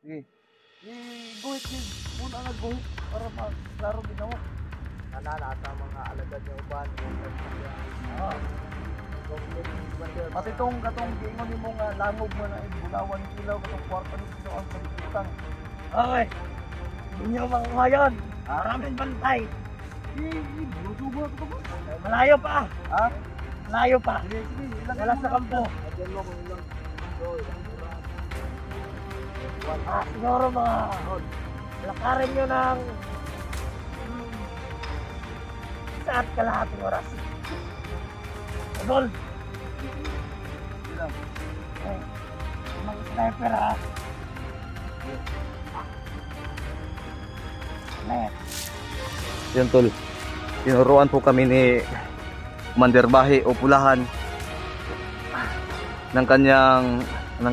Sige. I-guhit din. Muna nag-guhit para maklaro din ako. Nasa mga alagad niya uban. Pati itong katong giingon ni mong langog mo na bulawan kilaw katong kwarta nito ang pagkutang. Okay. Inyo mga ngayon. Maraming bantay. Buso ba ito ba? Malayo pa. Ha? Malayo pa. Sige, ilang Wala sa kampo. Diyan mo kung ilang. Siguro mga lakarin nyo ng isa at kalahating oras. Idol. Ilang. Mga sniper ha. Net. Yan tol, tinuruan po kami ni Commander Bahi o Pulahan ng kanyang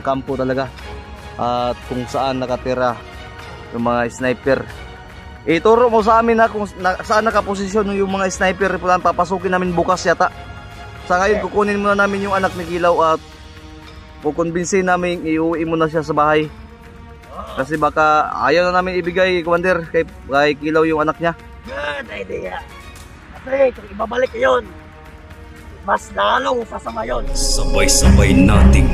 kampo talaga at kung saan nakatira yung mga sniper. Ituro mo sa amin kung saan nakaposisyon yung mga sniper. Pulahan, papasukin namin bukas yata. Sa ngayon kukunin muna namin yung anak ni Kilaw at kukumbinsin namin iuwi muna siya sa bahay. Kasi baka ayaw na namin ibigay, Commander, kay Kilaw yung anak niya. Good idea. Kasi kung ibabalik yun, mas lalong sasama yun. Sabay-sabay nating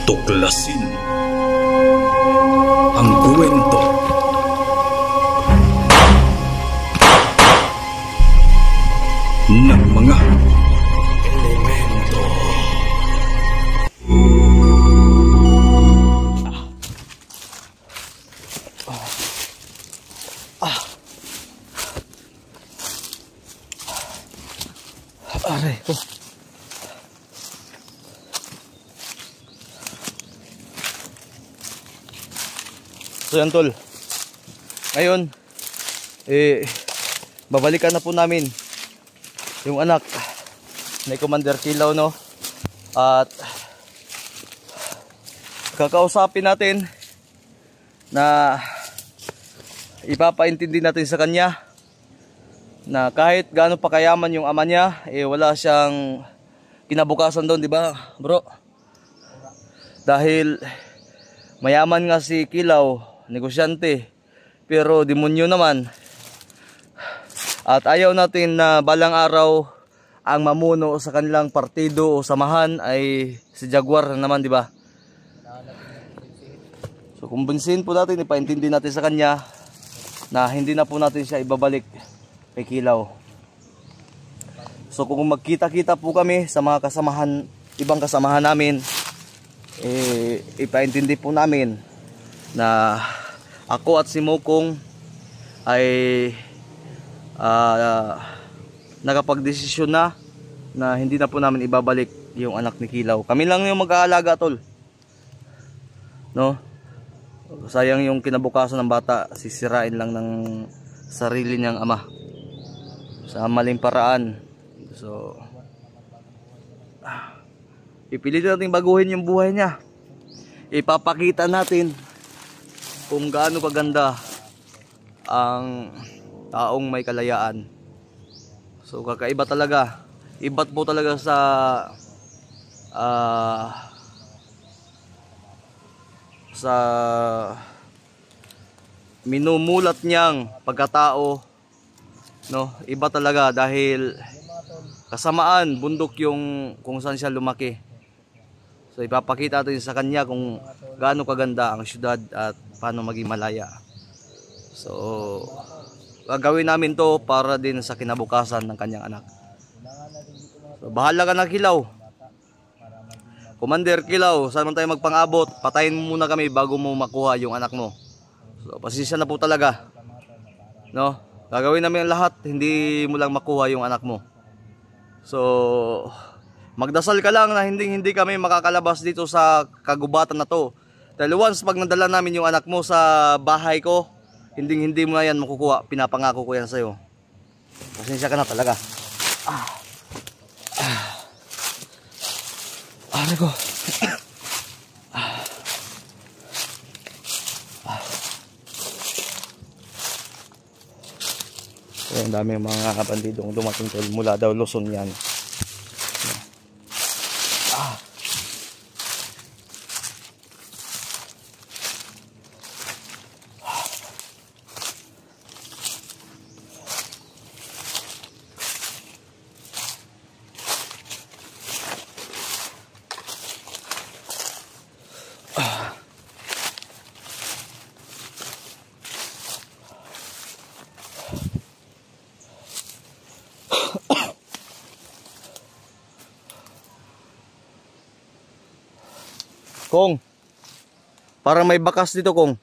tuklasin ang kwento ng mga elemento. Aray ko. So yan tol, ngayon babalikan na po namin yung anak ni Commander Kilaw, no? At kakausapin natin na ipapaintindi natin sa kanya na kahit gaano pa kayaman yung ama niya, wala siyang kinabukasan doon, di ba, bro? Dahil mayaman nga si Kilaw, negosyante, pero demonyo naman. At ayaw natin na balang araw ang mamuno sa kanilang partido o samahan ay si Jaguar naman, di ba? So kumbinsin po natin, ipaintindi natin sa kanya na hindi na po natin siya ibabalik kay Kilaw. So kung magkita-kita po kami sa mga kasamahan, ibang kasamahan namin, ipaintindi po namin na ako at si Mokong ay nakapagdesisyon na hindi na po namin ibabalik yung anak ni Kilaw. Kami lang yung mag-aalaga, tol, no? Sayang yung kinabukasan ng bata, sisirain lang ng sarili niyang ama sa maling paraan. So ipilit natin baguhin yung buhay niya. Ipapakita natin kung gaano kaganda ang taong may kalayaan. So kakaiba talaga. Ibat po talaga sa minumulat niyang pagkatao, no? Iba talaga dahil kasamaan, bundok yung kung saan siya lumaki. So ipapakita natin sa kanya kung gaano kaganda ang syudad at paano maging malaya. So gagawin namin to para din sa kinabukasan ng kanyang anak. So bahala ka na, Kilaw. Commander Kilaw, saan man tayo magpang-abot, patayin mo muna kami bago mo makuha yung anak mo. So pasensya na po talaga, no? Gagawin namin ang lahat, hindi mo lang makuha yung anak mo. So magdasal ka lang na hindi kami makakalabas dito sa kagubatan na to. Dahil once pag nadala namin yung anak mo sa bahay ko, hindi mo na yan makukuha. Pinapangako ko yan sa'yo. Pasensya ka na talaga. Ano ko? So, ang dami mga bandidong dumating mula daw Luzon yan. Kong, parang may bakas dito, Kong.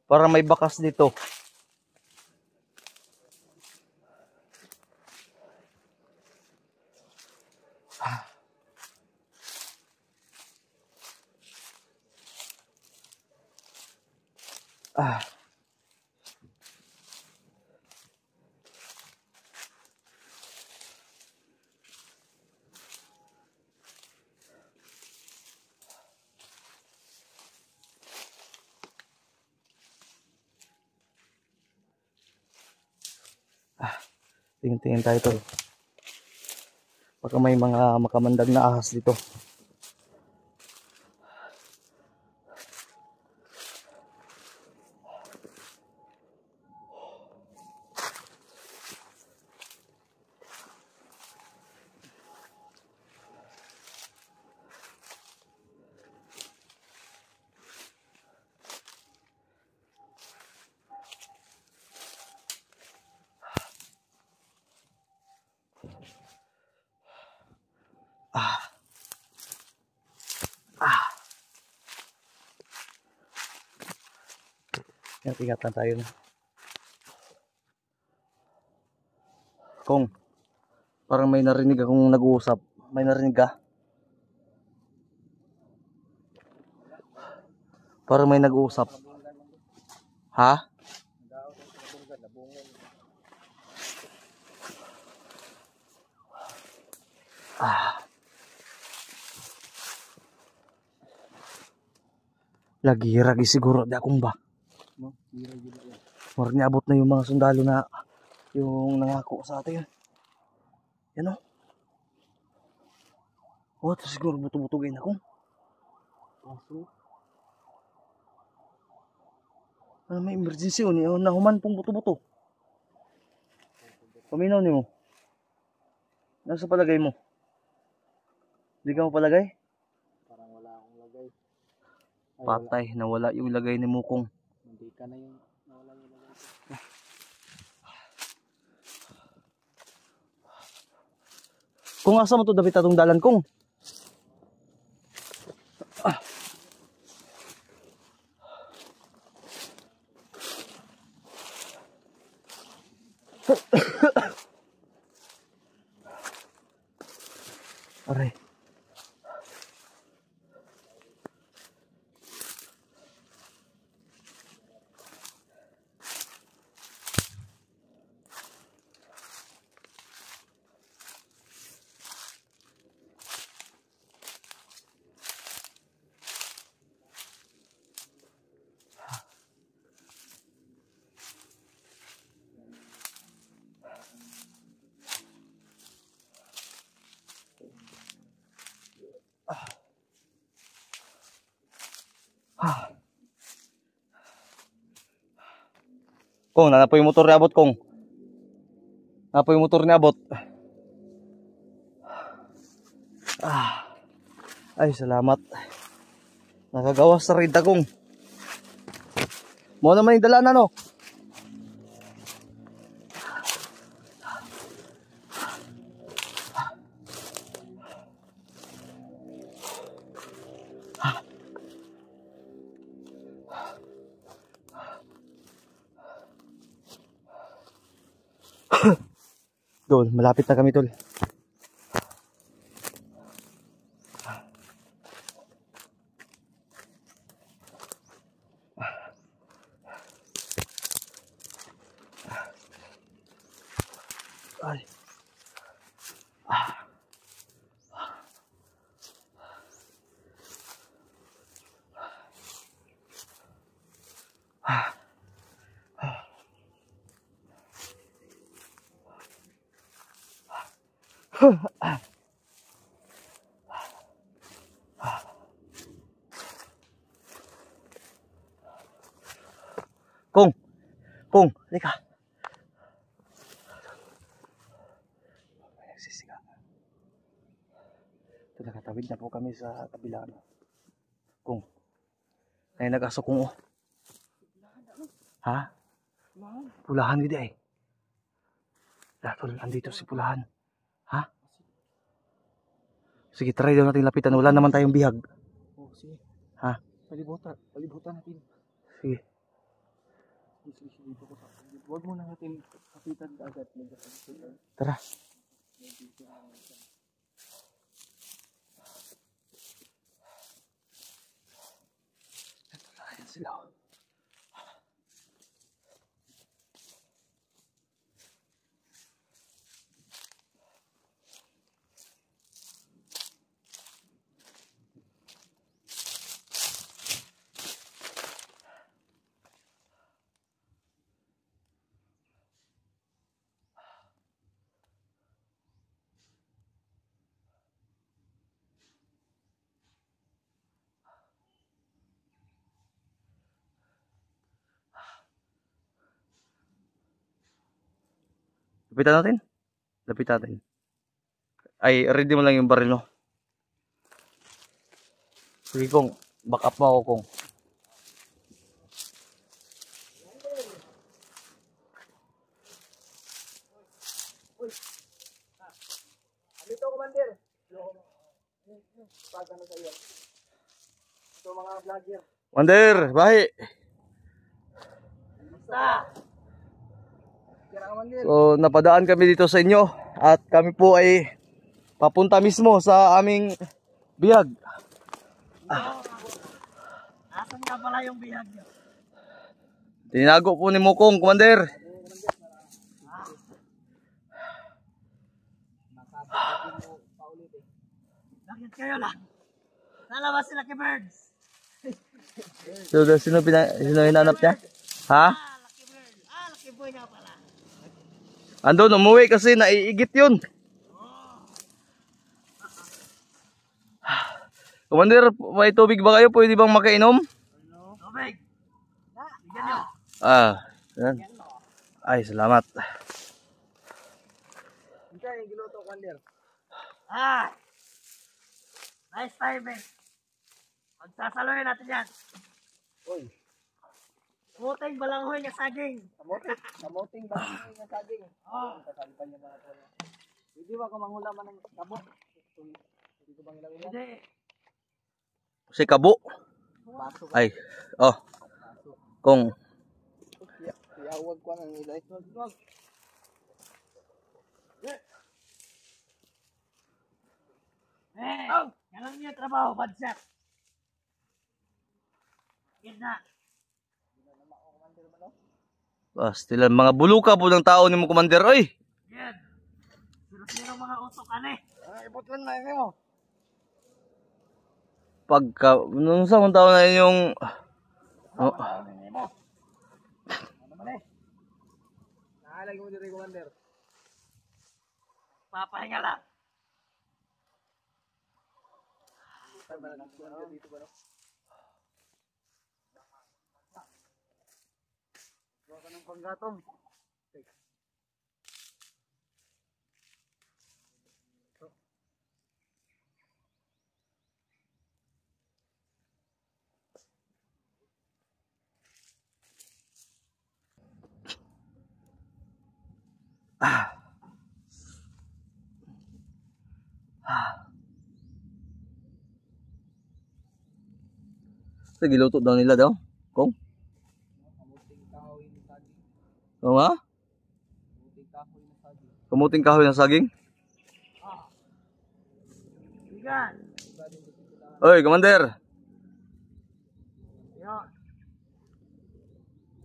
Parang may bakas dito. Tingin-tingin tayo tol. Baka may mga makamandag na ahas dito. Ingatan tayo na. Kong, parang may narinig akong nag-uusap. May narinig ka? Parang may nag-uusap. Ha? Lagi siguro di akong ba? Marami abot na yung mga sundalo na yung nangako sa atin. Yan o. Oh, ito siguro buto-butugin ako. Ano may emergency o niyo? Nahuman pong buto-buto. Paminaw niyo mo. Nasa palagay mo? Hindi ka mo palagay? Parang wala akong lagay. Patay, nawala yung lagay ni Mukong. Hindi ka na yung nawala yung lagay. Kung asa mo to dapat atong dalan kong. Aray. Kong, nanapo yung motor ni Abot, Kong. Nanapo yung motor ni Abot. Ay, salamat. Nakagawas sa rida, Kong. Mo naman yung dalaan, ano? Tol, malapit na kami, tol. Ay. Kung, halika. Nagsisiga. Ito, nakatawid na po kami sa kabila. Kung, ay nag-asukong oh. Ha? Pulahan hindi ay. Datol, andito si Pulahan. Ha? Sige, try daw natin lapitan. Wala naman tayong bihag. Oh, sige. Ha? Palibutan natin. Sige. Huwag mo na natin kapitan agad. Tara. Ayan sila. Lapitan natin. Lapit natin. Ay, ready mo lang yung baril mo. Sige kung, back up mo ako kung. Dito, Commander. Pag ano sa iyo. Ito mga vlogger. Wander, bahay. So, napadaan kami dito sa inyo at kami po ay papunta mismo sa aming bihag. Asan nga pala yung bihag niyo? Tinago po ni Mukong, Commander. Bakit kayo lang? Nalabas sila kay Birds. So, sino hinanap niya? Ha? Lucky Bird. Lucky Boy nga pala. Andun, umuwi kasi naiigit yun. Commander, may tubig ba kayo? Pwede bang makainom? Tubig. Bigyan nyo. Yan. Ay, salamat. Ito yung giluto, Commander. Nice timing. Magsasaloy natin yan. Uy, Muting balanghoy nga saging. kamoting ba yung saging? Oh. Kasalpan niya mga tono. Hindi ba kung manghulaman ng kamot? Hindi ko bang ilawin yan? Hindi. Si Kabo. Baso ka. Ay, oh. Kung, Iyawag ko ng ilay. Ganun yung trabaho, bad shot. Yan na. still mga buluka po ng tao ni mo, Commander. Oy! Yan. Sino mga utok ane. Iputlan na yun mo. Pagka, nung sa kung tao na yung... Oh, Naalagay mo dito, Commander. Papahinga lang. Dito ba, no? Gawa ka ng panggatong. sa giluto daw nila daw. Kung? Oo nga? Kamuting kahoy ng saging? Bigan. Oy, Commander! Yun.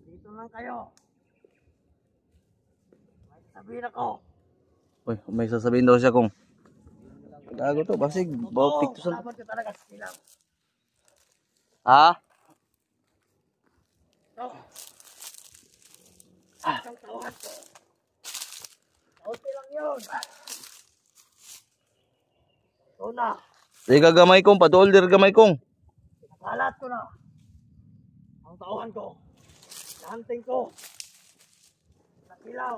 Dito lang kayo. May sabihin ako. Uy, may sasabihin daw siya kung gago to, basig, bawa piktusan. Laban ka talaga sa kilaw. Ha? Ito. Isang tawad ko. Kaunti lang yun. Ito na. Sige gamay kong, pa-older gamay kong. Nakalat ko na. Ang tauhan ko. Nahanting ko. Sa kilaw.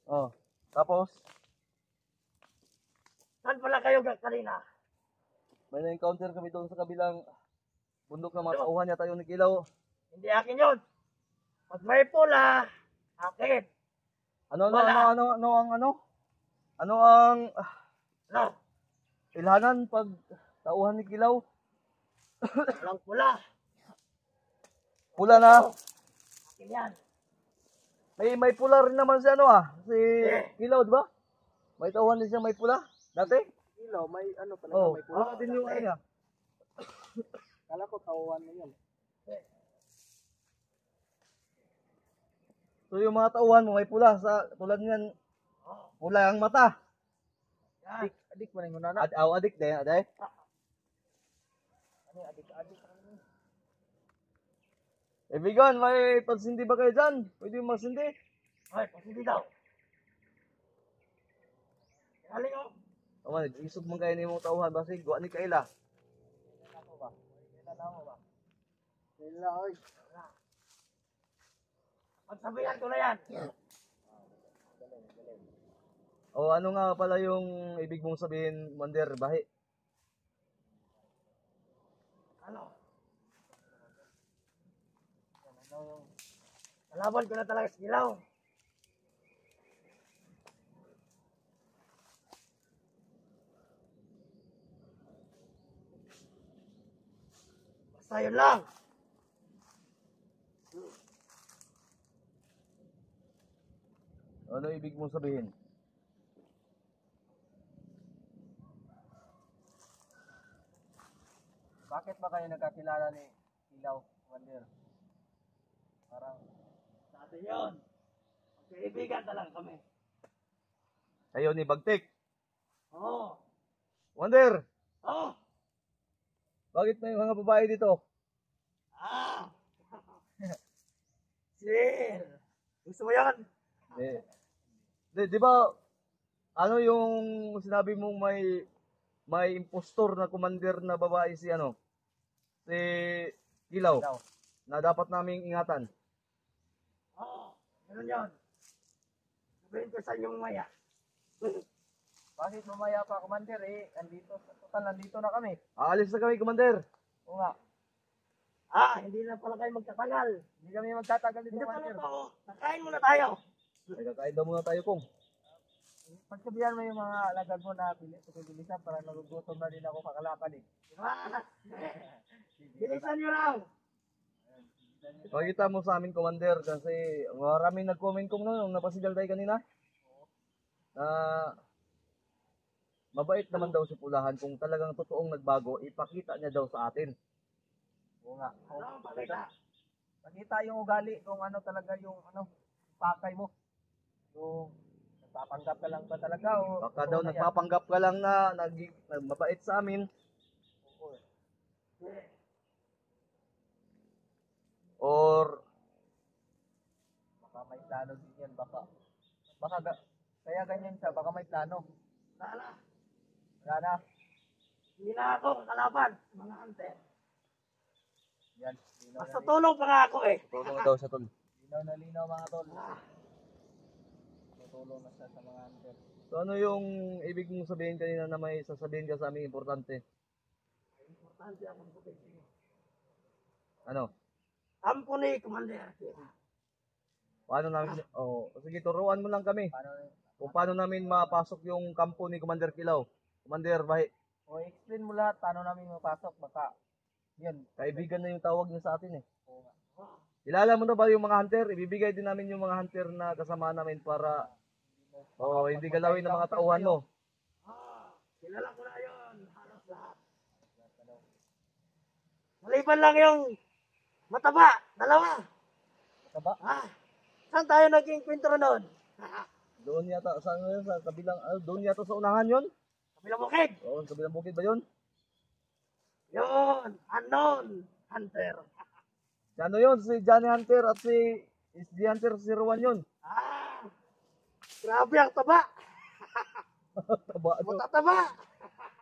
Oh, tapos, Saan pala kayo kanina? may na-encounter kami doon sa kabilang bundok na mga tauhan niya tayo ni Kilaw. Hindi akin yun. Pag may pula, akin. Ano Wala. ang No, ilhanan pag tauhan ni Kilaw? walang pula. Pula na. Akin yan. May pula rin naman si si Kilaw, di ba? May tauhan din siya may pula. Dati? Ilaw, may ano pala, Oh, may pula. pula din yung ano niya. Kala ko tauhan na yun. So yung mga tauhan mo may pula sa tulad niyan, pula ang mata. Yan. Adik mo na yung nana. Adik din, aday. Ano yung adik? Ibigan, may pagsindi ba kayo dyan? Pwede yung magsindi? Ay, hindi daw. Galing mo. Aman, isog mong kayo ni mong tauhan, basig, guwa ni Kaila. Wala, oy. Magsabihan ko na yan. O ano nga pala yung ibig mong sabihin, Mander, bahi? Ano? Kalaban ko na talaga sa kilaw. Basta yun lang. Ano ibig mong sabihin? Bakit ba kayo nagkakilala ni Ilaw, Wander? Parang, Sa atin yun. Kaibigan na lang kami. Kayo ni Bagtik. Oo. Wander, Oo. bakit may mga babae dito? Ah. Sir. Gusto mo yan? Eh, di ba, ano yung sinabi mong may impostor na commander na babae si si Kilaw, Ilaw. na dapat naming ingatan. Oo. Ganun yun. Sabihin ko sa inyo mamaya. Bakit mamaya pa, Commander, andito, total, nandito na kami. Aalis na kami, commander. Oo nga, Hindi na pala kayo magtatagal. hindi kami magtatagal dito, Hindi pala Commander. pa ako. Nakain muna tayo. Nagkakain daw muna tayo kung. Pagsabihan mo yung mga alagad mo na bilisan para nagugutom na din ako kakalakad eh. Ah. Bilisan nyo lang. Pakita mo sa amin, commander, kasi maraming nag-comment kung nung napasigal tayo kanina. Mabait naman daw si Pulahan. Kung talagang totoong nagbago, ipakita niya daw sa atin. Oo nga. Ano ang pakita? Pakita yung ugali kung ano talaga yung pakay mo. Yung nagpapanggap ka lang ba talaga o Baka daw nagpapanggap ka lang na mabait sa amin. Or baka may plano din yan, baka kaya ganyan siya, baka may plano. Wala. Wala na. Hindi na ako kalaban. Mga ante. Yan, linaw Basta tulong pa nga ako eh. tulong daw sa tol. na linaw mga tol. Tutulong na siya sa mga hunter. So ano yung ibig mong sabihin kanina na may sasabihin ka sa aming importante? Importante akong puti. Ano? Ampo ni Commander. Paano namin, sige, turuan mo lang kami. Paano, Kung paano namin mapasok yung kampo ni Commander Kilaw. Commander, bahi. o explain mo lahat paano namin mapasok, baka yun. Kaibigan na yung tawag niya sa atin eh. Kilala mo na ba yung mga hunter? Ibibigay din namin yung mga hunter na kasama namin para hindi galawin ng mga tauhan mo. Kilala ko na yun. Halos lahat. Maliban lang yung mataba. Dalawa. Mataba? Saan tayo naging kwentro noon? Doon yata, sa kabilang, doon yata sa unahan yon. Kabilang bukid. Oo, sa kabilang bukid ba yun? Yun, unknown hunter. Si ano yun? Si Johnny Hunter at si SD Hunter 01 yun. Ah, grabe ang taba. Taba, ano? Matataba.